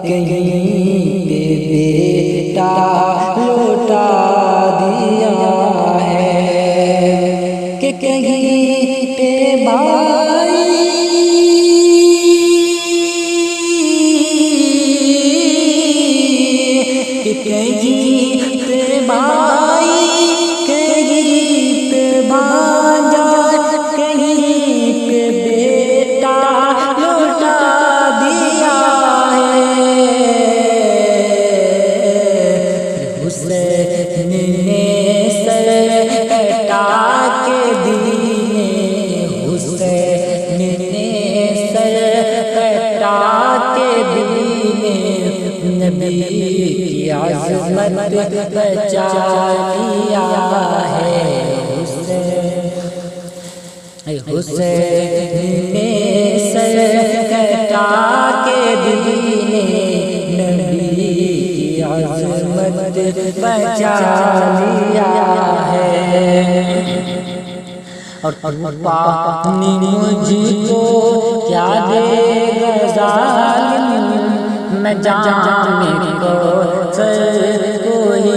کہیں پہ بیٹا لوٹا دیا ہے کہ کہیں پہ بھائی کہ کہیں پہ بھائی کہیں پہ بھانجا کہیں پہ بیٹا لوٹا دیا ہے حسین نے سر کٹا کے دینے حسین نے سر کٹا کے دینے نبی کی عظمت بچا لیا ہے حسین نے سر کٹا کے دینے نبی کی عظمت بچا لیا ہے اور پانی مجھ کو کیا دے گا ظالم میں جام کو سر کو ہی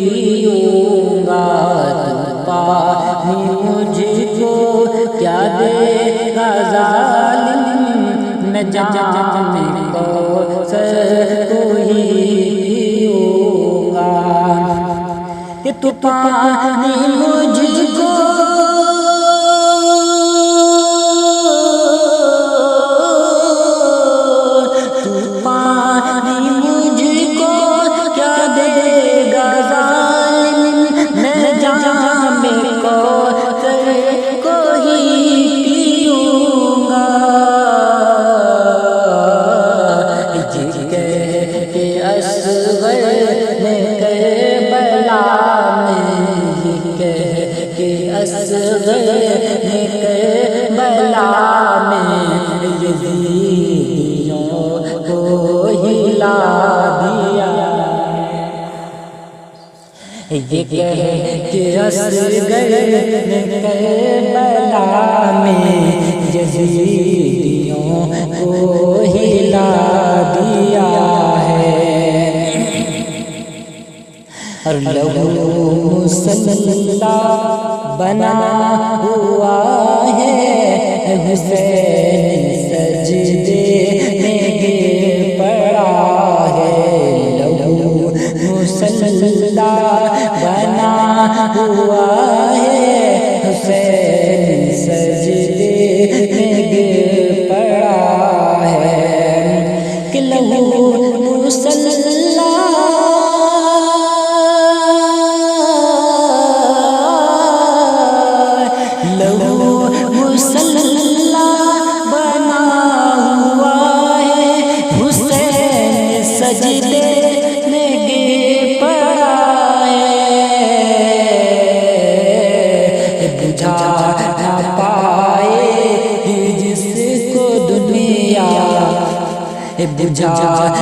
پیوں گا پانی مجھ کو کیا دے گا ظالم میں جام کو سر کو ہی پیوں گا کہ تو پانی مجھ کو بلا میں یزیدیوں کو ہلا دیا یہ کہہ کہ اصغر نے کربلا میں یزیدیوں کو ہلا دیا ہے اور لہو مسلح بنا ہوا ہے حسین سجدے میں گر پڑا ہے لہو مسلح بنا ہوا ہے حسین سجدے میں گر پڑا ہے کہ لہو مسلح بجھا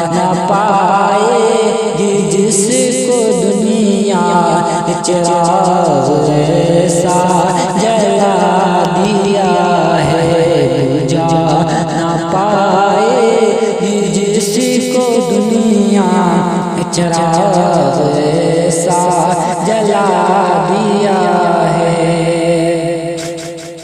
نہ پائے گی جس کو دنیا چراغ ایسا جلا دیا ہے بجھا نہ پائے گی جس کو دنیا چراغ